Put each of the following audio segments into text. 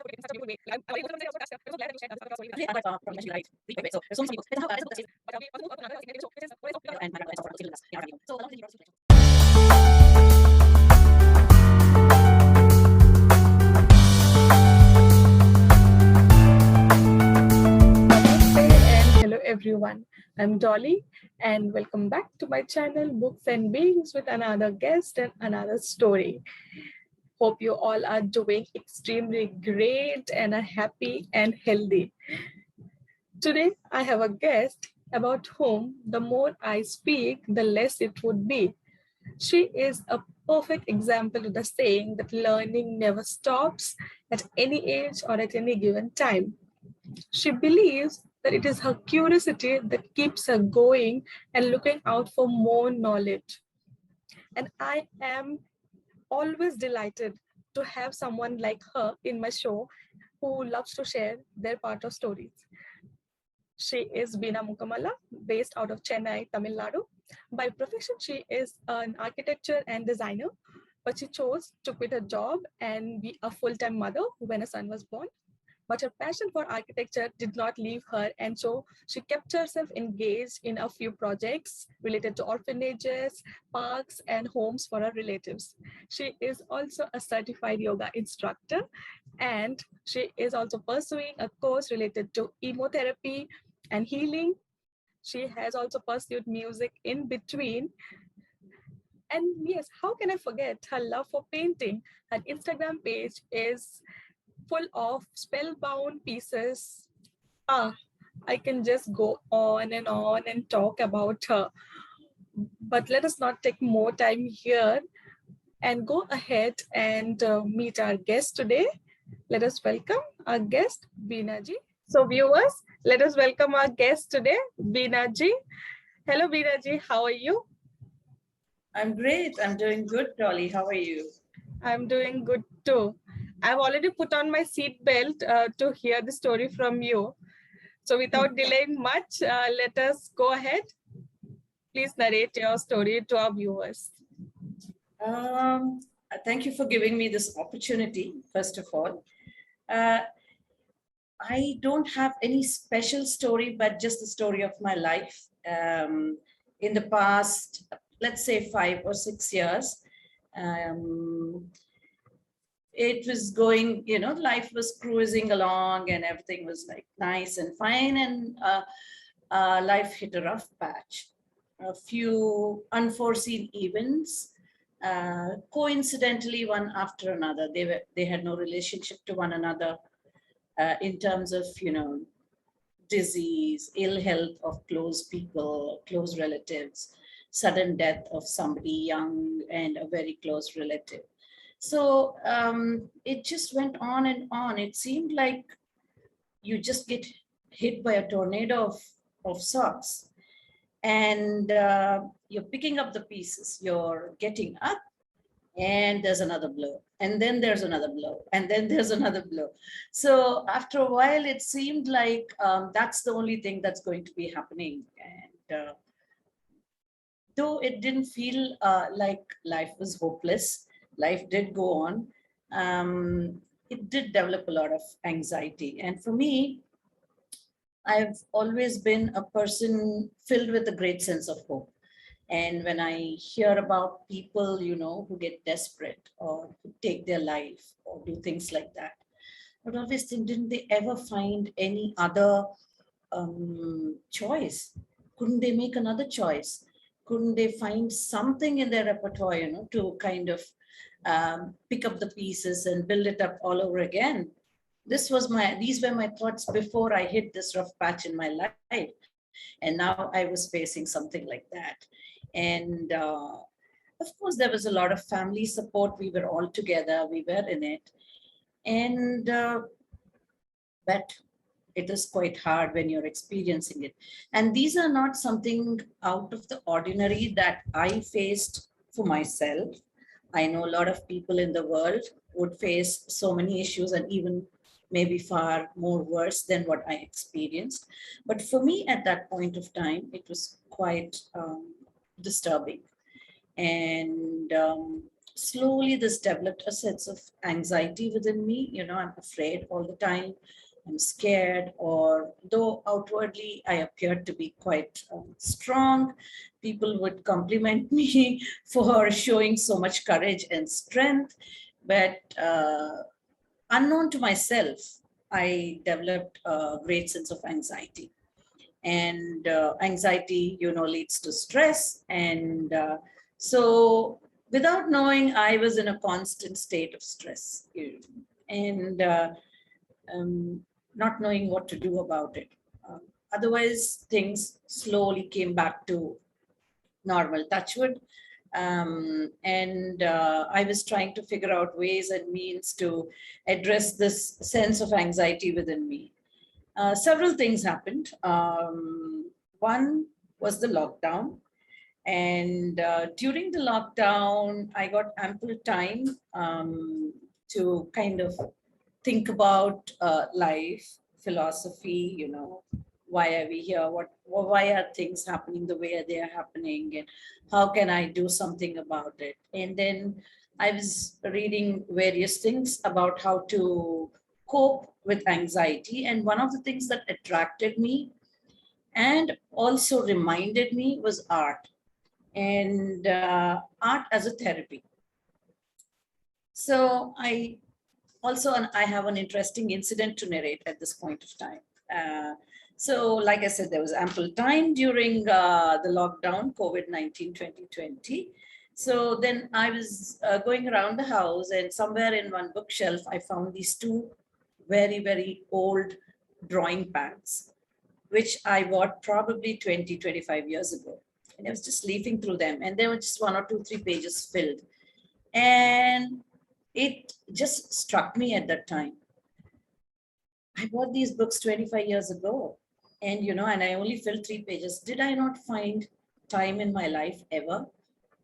And hello everyone. I'm Dolly and welcome back to my channel Books and Beings with another guest and another story. Hope you all are doing extremely great and are happy and healthy. Today I have a guest about whom the more I speak, the less it would be. She is a perfect example to the saying that learning never stops at any age or at any given time. She believes that it is her curiosity that keeps her going and looking out for more knowledge. And I am always delighted to have someone like her in my show who loves to share their part of stories. She is Beena Mukamala, based out of Chennai, Tamil Nadu. By profession, she is an architecture and designer, but she chose to quit her job and be a full-time mother when a son was born. But her passion for architecture did not leave her, and so she kept herself engaged in a few projects related to orphanages, parks, and homes for her relatives. She is also a certified yoga instructor, and she is also pursuing a course related to emotherapy and healing. She has also pursued music in between. And yes, how can I forget her love for painting? Her Instagram page is full of spellbound pieces. Ah, I can just go on and talk about her. But let us not take more time here and go ahead and meet our guest today. Let us welcome our guest, Beena ji. So viewers, let us welcome our guest today, Beena ji. Hello, Beena ji. How are you? I'm great. I'm doing good, Dolly. How are you? I'm doing good too. I've already put on my seatbelt to hear the story from you. So without delaying much, let us go ahead. Please narrate your story to our viewers. Thank you for giving me this opportunity, first of all. I don't have any special story, but just the story of my life. In the past, let's say 5 or 6 years, it was going, life was cruising along and everything was like nice and fine. And life hit a rough patch. A few unforeseen events, coincidentally, one after another. They had no relationship to one another in terms of, disease, ill health of close people, close relatives, sudden death of somebody young and a very close relative. So it just went on and on. It seemed like you just get hit by a tornado of sorts. And you're picking up the pieces, you're getting up, and there's another blow. And then there's another blow. And then there's another blow. So after a while, it seemed like that's the only thing that's going to be happening. And though it didn't feel like life was hopeless, life did go on. It did develop a lot of anxiety. And for me, I've always been a person filled with a great sense of hope. And when I hear about people, who get desperate or who take their life or do things like that, I would always think, didn't they ever find any other choice? Couldn't they make another choice? Couldn't they find something in their repertoire, to kind of pick up the pieces and build it up all over again? These were my thoughts before I hit this rough patch in my life. And now I was facing something like that. And of course, there was a lot of family support. We were all together. We were in it. And but it is quite hard when you're experiencing it. And these are not something out of the ordinary that I faced for myself. I know a lot of people in the world would face so many issues and even maybe far more worse than what I experienced. But for me at that point of time, it was quite disturbing. And slowly this developed a sense of anxiety within me. I'm afraid all the time. I'm scared, or though outwardly I appeared to be quite strong, people would compliment me for showing so much courage and strength. But unknown to myself, I developed a great sense of anxiety. And anxiety, leads to stress. And so, without knowing, I was in a constant state of stress, and um, not knowing what to do about it. Um, Otherwise, things slowly came back to normal, touchwood. And I was trying to figure out ways and means to address this sense of anxiety within me. Several things happened. One was the lockdown. And during the lockdown, I got ample time to kind of think about life, philosophy, why are we here? Why are things happening the way they are happening? And how can I do something about it? And then I was reading various things about how to cope with anxiety. And one of the things that attracted me and also reminded me was art, and art as a therapy. So I have an interesting incident to narrate at this point of time. So, like I said, there was ample time during the lockdown, COVID-19 2020. So then I was going around the house, and somewhere in one bookshelf, I found these two very, very old drawing pads, which I bought probably 20, 25 years ago. And I was just leafing through them, and there were just one or two, 3 pages filled. And it just struck me at that time. I bought these books 25 years ago, and I only filled 3 pages. Did I not find time in my life ever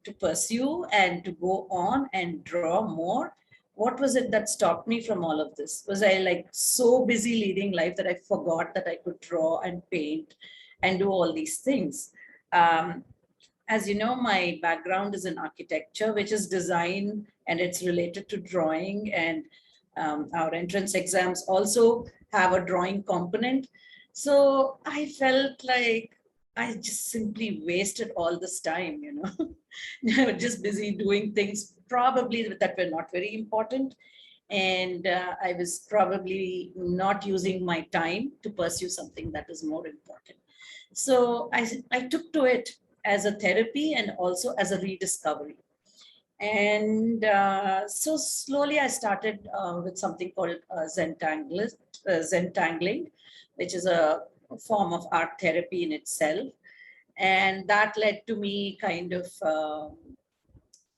to pursue and to go on and draw more? What was it that stopped me from all of this? Was I like so busy leading life that I forgot that I could draw and paint and do all these things? Um, as you know, my background is in architecture, which is design, and it's related to drawing. And our entrance exams also have a drawing component. So I felt like I just simply wasted all this time, just busy doing things probably that were not very important. And I was probably not using my time to pursue something that is more important. So I took to it as a therapy and also as a rediscovery. And so slowly I started with something called Zentangling, which is a form of art therapy in itself. And that led to me kind of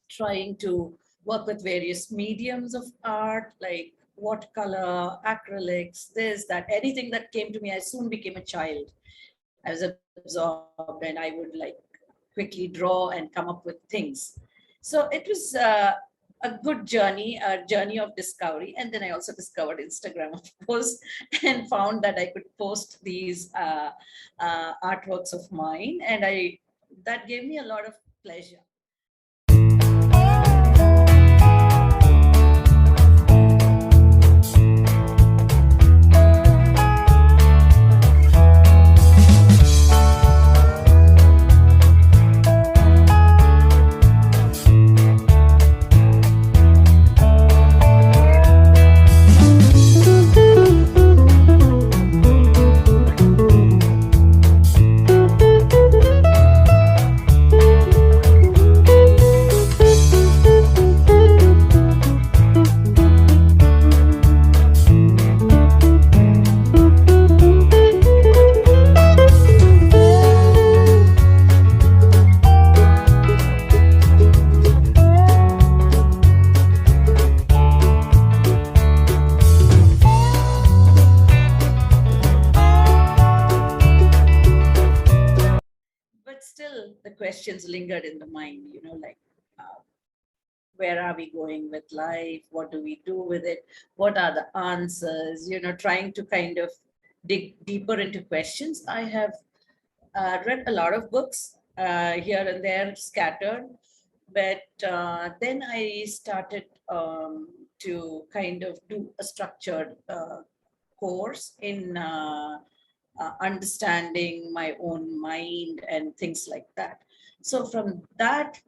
trying to work with various mediums of art, like watercolor, acrylics, this, that, anything that came to me. I soon became a child. I was absorbed, and I would like quickly draw and come up with things. So it was a good journey, a journey of discovery. And then I also discovered Instagram, of course, and found that I could post these artworks of mine, and that gave me a lot of pleasure. But still, the questions lingered in the mind, like, uh, where are we going with life? What do we do with it? What are the answers? Trying to kind of dig deeper into questions. I have read a lot of books here and there scattered, But then I started to kind of do a structured course in understanding my own mind and things like that. So from that,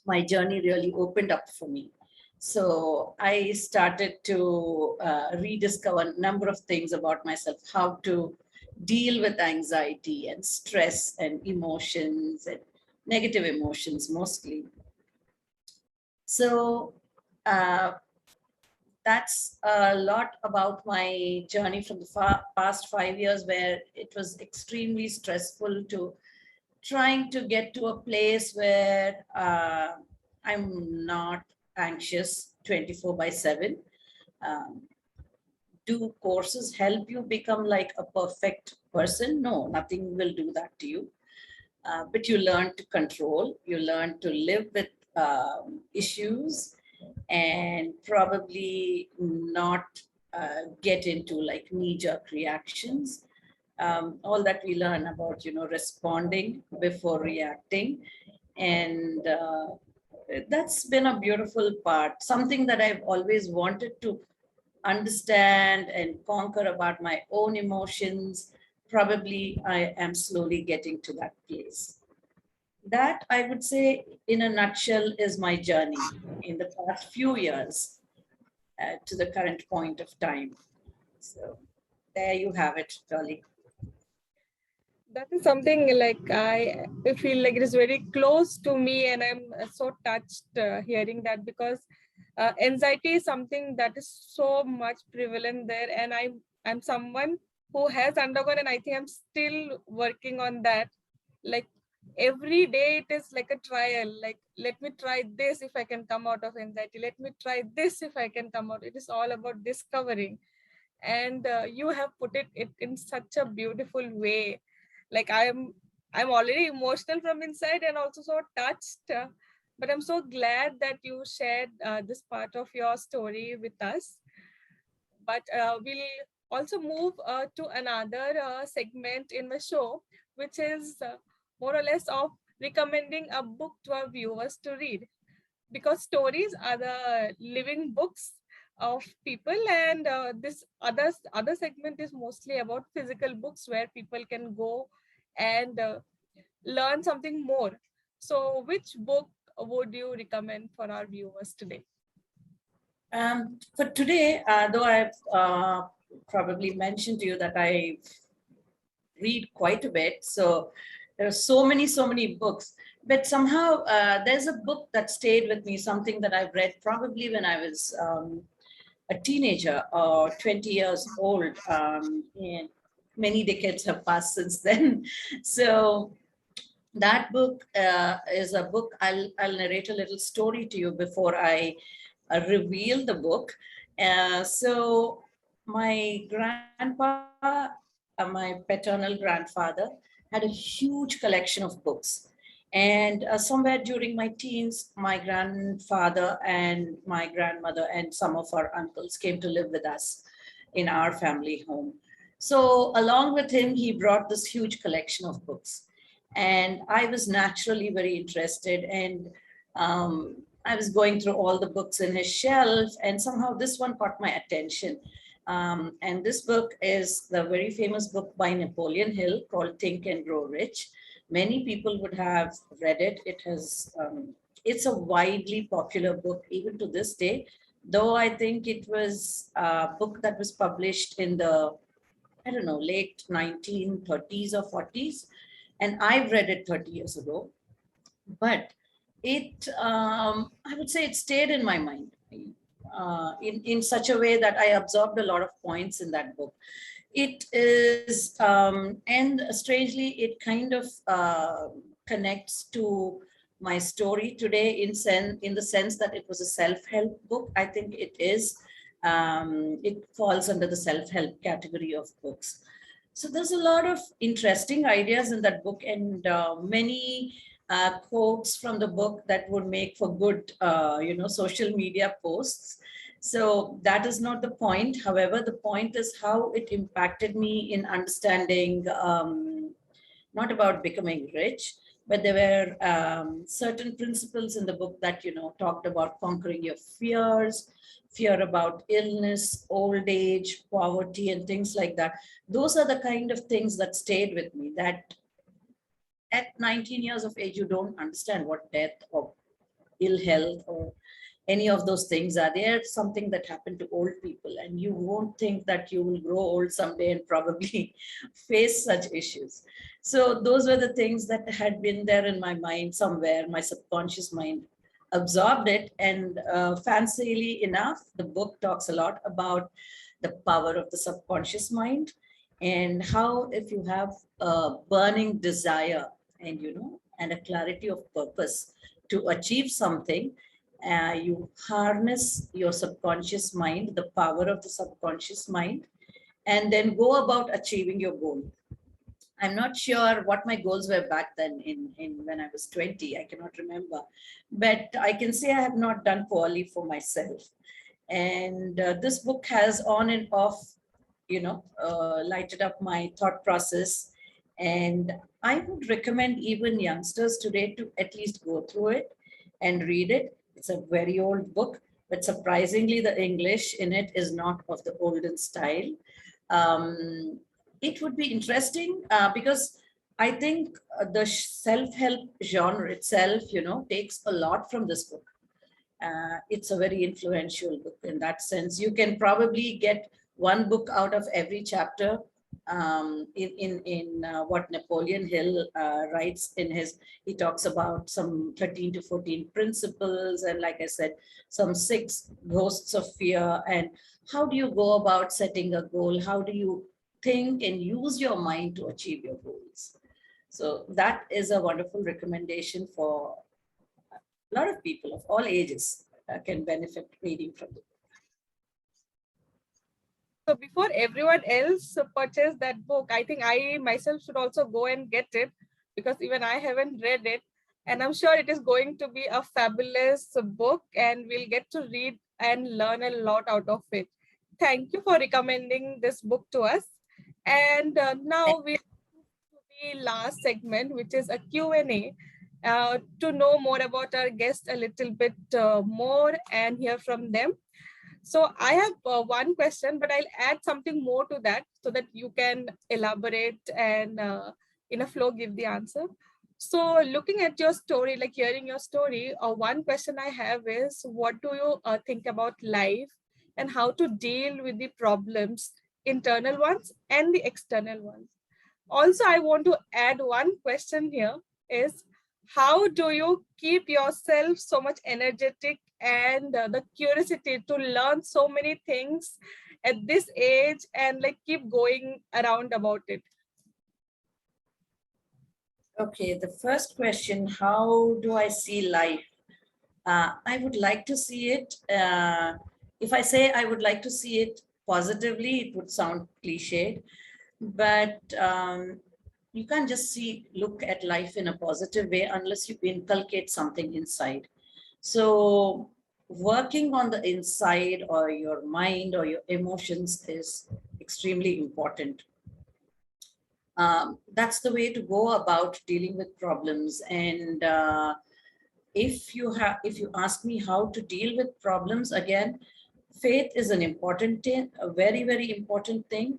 my journey really opened up for me. So I started to rediscover a number of things about myself, how to deal with anxiety and stress and emotions and negative emotions mostly. So uh, that's a lot about my journey from the past 5 years, where it was extremely stressful to trying to get to a place where I'm not anxious 24 by 7. Um, do courses help you become like a perfect person? No, nothing will do that to you. But you learn to control, you learn to live with issues, and probably not get into like knee-jerk reactions. All that we learn about, responding before reacting. And that's been a beautiful part, something that I've always wanted to understand and conquer about my own emotions. Probably I am slowly getting to that place. That, I would say, in a nutshell, is my journey in the past few years to the current point of time. So there you have it, Dolly. That is something like I feel like it is very close to me, and I'm so touched hearing that, because anxiety is something that is so much prevalent there, and I'm someone who has undergone, and I think I'm still working on that. Like every day it is like a trial, like let me try this if I can come out of anxiety, let me try this if I can come out. It is all about discovering, and you have put it in such a beautiful way. Like I'm already emotional from inside and also so touched, but I'm so glad that you shared this part of your story with us. But we'll also move to another segment in the show, which is more or less of recommending a book to our viewers to read, because stories are the living books of people, and this other segment is mostly about physical books where people can go and learn something more. So which book would you recommend for our viewers today? For today, though I've probably mentioned to you that I read quite a bit, so there are so many books. But somehow there's a book that stayed with me, something that I've read probably when I was a teenager or 20 years old. And many decades have passed since then. So that book is a book. I'll narrate a little story to you before I reveal the book. So my grandpa, my paternal grandfather, had a huge collection of books. And somewhere during my teens, my grandfather and my grandmother and some of our uncles came to live with us in our family home. So along with him, he brought this huge collection of books. And I was naturally very interested. And I was going through all the books in his shelf, and somehow this one caught my attention. And this book is the very famous book by Napoleon Hill called Think and Grow Rich. Many people would have read it. It's a widely popular book even to this day, though I think it was a book that was published in the, I don't know, late 1930s or 40s. And I've read it 30 years ago. But I would say it stayed in my mind in such a way that I absorbed a lot of points in that book. It is, and strangely, it kind of connects to my story today in the sense that it was a self-help book. I think it is. It falls under the self-help category of books. So there's a lot of interesting ideas in that book, and many quotes from the book that would make for good, social media posts. So that is not the point. However, the point is how it impacted me in understanding, not about becoming rich, but there were certain principles in the book that, talked about conquering your fears, fear about illness, old age, poverty, and things like that. Those are the kind of things that stayed with me, that at 19 years of age, you don't understand what death or ill health or any of those things are. They're something that happened to old people, and you won't think that you will grow old someday and probably face such issues. So those were the things that had been there in my mind somewhere. My subconscious mind absorbed it, and fancily enough, the book talks a lot about the power of the subconscious mind, and how if you have a burning desire and and a clarity of purpose to achieve something, you harness your subconscious mind, the power of the subconscious mind, and then go about achieving your goal. I'm not sure what my goals were back then in when I was 20. I cannot remember. But I can say I have not done poorly for myself. And this book has on and off, lighted up my thought process. And I would recommend even youngsters today to at least go through it and read it. It's a very old book, but surprisingly, the English in it is not of the olden style. It would be interesting because I think the self-help genre itself, takes a lot from this book. It's a very influential book in that sense. You can probably get one book out of every chapter. In what Napoleon Hill writes in his, he talks about some 13 to 14 principles, and like I said, some 6 ghosts of fear, and how do you go about setting a goal? How do you think and use your mind to achieve your goals? So that is a wonderful recommendation for a lot of people of all ages can benefit reading from the book. So before everyone else purchase that book, I think I myself should also go and get it, because even I haven't read it. And I'm sure it is going to be a fabulous book, and we'll get to read and learn a lot out of it. Thank you for recommending this book to us. And now we to the last segment, which is a Q&A, to know more about our guests a little bit more and hear from them. So I have one question, but I'll add something more to that so that you can elaborate and in a flow give the answer. So looking at your story, like hearing your story, one question I have is, what do you think about life and how to deal with the problems, internal ones and the external ones? Also, I want to add one question here is, how do you keep yourself so much energetic and the curiosity to learn so many things at this age and like keep going around about it? Okay, the first question, how do I see life? I would like to see it. If I say I would like to see it positively, it would sound cliched, but you can't just look at life in a positive way unless you inculcate something inside. So working on the inside or your mind or your emotions is extremely important. That's the way to go about dealing with problems. And if you ask me how to deal with problems, again, faith is an important thing, a very, very important thing.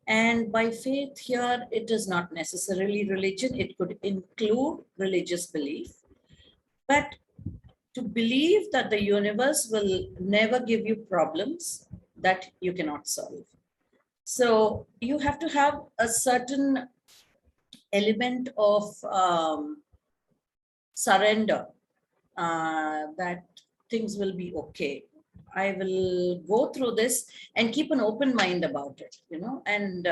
And by faith here, it is not necessarily religion. It could include religious belief. But to believe that the universe will never give you problems that you cannot solve. So you have to have a certain element of surrender, that things will be okay. I will go through this and keep an open mind about it, and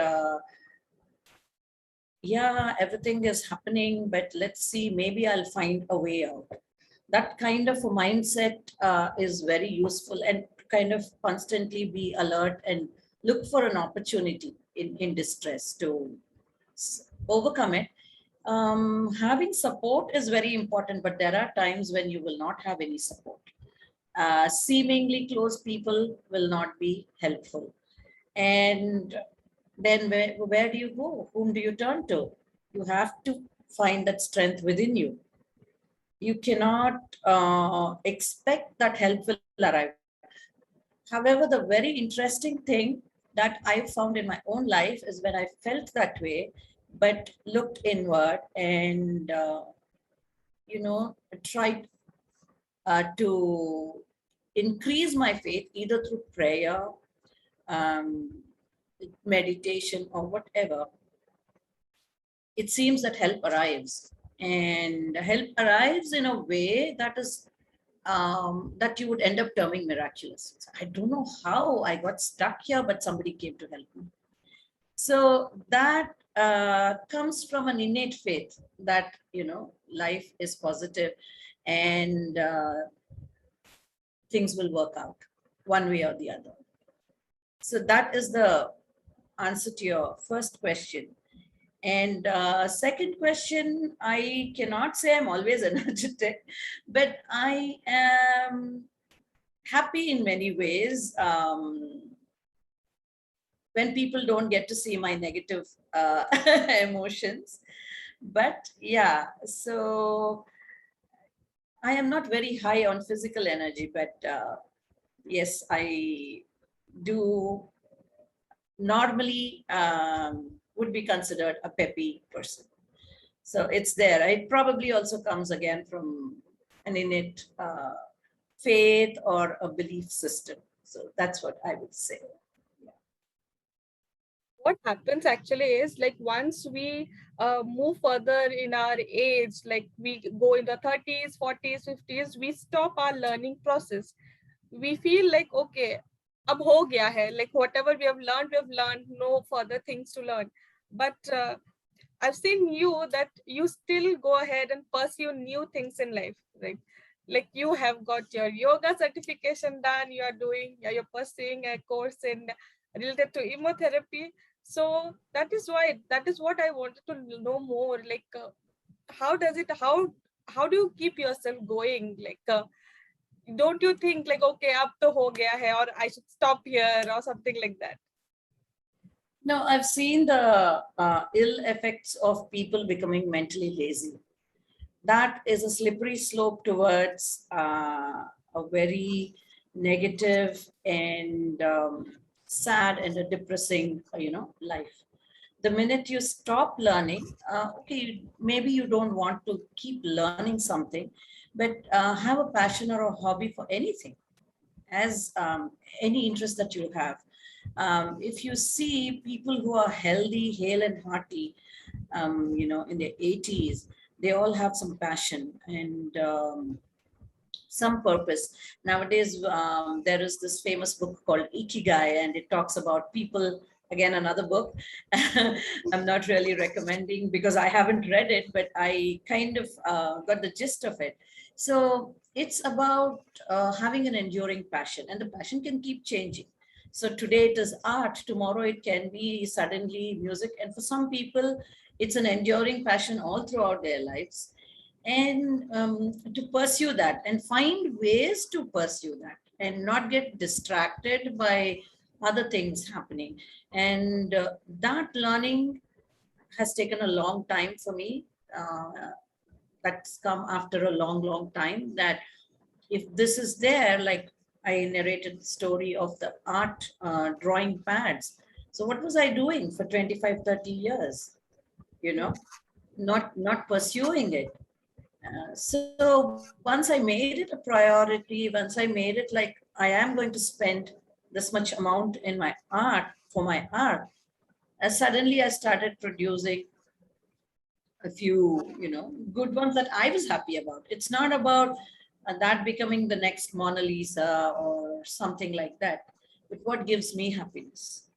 yeah, everything is happening, but let's see, maybe I'll find a way out. That kind of a mindset is very useful, and kind of constantly be alert and look for an opportunity in distress to overcome it. Having support is very important, but there are times when you will not have any support. Seemingly close people will not be helpful. And then where do you go? Whom do you turn to? You have to find that strength within you. You cannot expect that help will arrive. However, the very interesting thing that I found in my own life is when I felt that way, but looked inward and, tried to increase my faith either through prayer, um, meditation, or whatever, it seems that help arrives. And help arrives in a way that is that you would end up terming miraculous. I don't know how I got stuck here, but somebody came to help me. So that comes from an innate faith that, life is positive and things will work out one way or the other. So that is the answer to your first question. And second question, I cannot say I'm always energetic, but I am happy in many ways when people don't get to see my negative emotions. But yeah, so I am not very high on physical energy, but yes, I do normally would be considered a peppy person. So it's there. It probably also comes again from an innate faith or a belief system. So that's what I would say. What happens actually is, like, once we move further in our age, like we go in the 30s, 40s, 50s, we stop our learning process. We feel like, okay, ab ho gaya hai, like whatever we have learned, no further things to learn. But I've seen you that you still go ahead and pursue new things in life, right? Like you have got your yoga certification done, you are doing, yeah, you're pursuing a course in related to immunotherapy. So that is what I wanted to know more. Like, how does it, how do you keep yourself going? Like, don't you think like, okay, ab to ho gaya hai, or I should stop here, or something like that? No, I've seen the ill effects of people becoming mentally lazy. That is a slippery slope towards a very negative and sad and a depressing, life. The minute you stop learning, okay, maybe you don't want to keep learning something, but have a passion or a hobby for anything, as any interest that you have. If you see people who are healthy, hale and hearty, in their 80s, they all have some passion and some purpose. Nowadays, there is this famous book called Ikigai, and it talks about people. Again, another book. I'm not really recommending because I haven't read it, but I kind of got the gist of it. So it's about having an enduring passion, and the passion can keep changing. So today it is art, tomorrow it can be suddenly music, and for some people, it's an enduring passion all throughout their lives. And to pursue that and find ways to pursue that and not get distracted by other things happening. And that learning has taken a long time for me. That's come after a long, long time, that if this is there, like I narrated the story of the art drawing pads. So what was I doing for 25, 30 years? Not pursuing it. So once I made it a priority, once I made it like I am going to spend this much amount in my art for my art, suddenly I started producing a few, good ones that I was happy about. It's not about that becoming the next Mona Lisa or something like that, but what gives me happiness.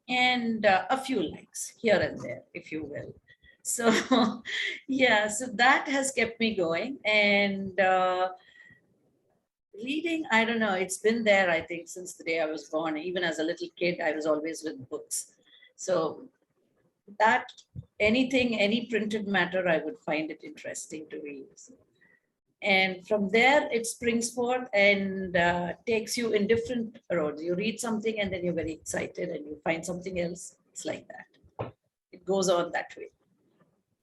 And a few likes here and there, if you will. So, yeah, so that has kept me going. And reading, I don't know, it's been there, I think, since the day I was born. Even as a little kid, I was always with books. So that anything, any printed matter, I would find it interesting to read. And from there, it springs forth and takes you in different roads. You read something and then you're very excited and you find something else. It's like that. It goes on that way.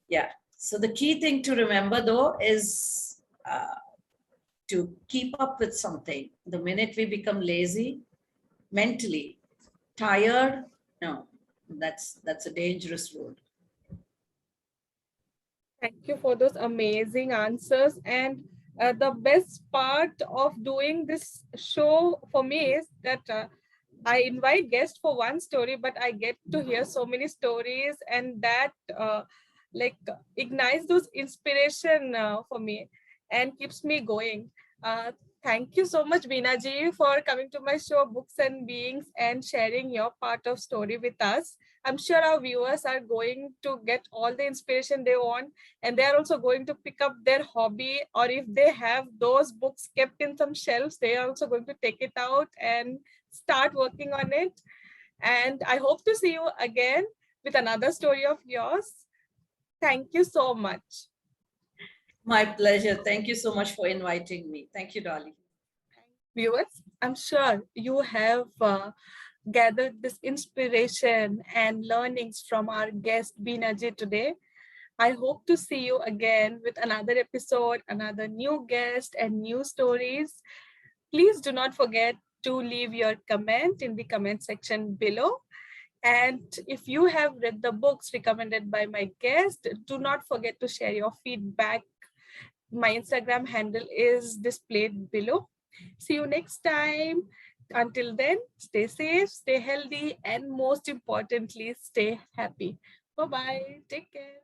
Yeah. So the key thing to remember though is to keep up with something. The minute we become lazy, mentally tired, no, that's a dangerous road. Thank you for those amazing answers. And the best part of doing this show for me is that I invite guests for one story, but I get to hear so many stories, and that like ignites those inspiration for me and keeps me going. Uh, Thank you so much, Beena ji, for coming to my show, Books and Beings, and sharing your part of story with us. I'm sure our viewers are going to get all the inspiration they want, and they are also going to pick up their hobby, or if they have those books kept in some shelves, they are also going to take it out and start working on it. And I hope to see you again with another story of yours. Thank you so much. My pleasure. Thank you so much for inviting me. Thank you, Dolly. Viewers, I'm sure you have gathered this inspiration and learnings from our guest Binaji today. I hope to see you again with another episode, another new guest, and new stories. Please do not forget to leave your comment in the comment section below. And if you have read the books recommended by my guest, do not forget to share your feedback. My Instagram handle is displayed below. See you next time. Until then, stay safe, stay healthy, and most importantly, stay happy. Bye bye. Take care.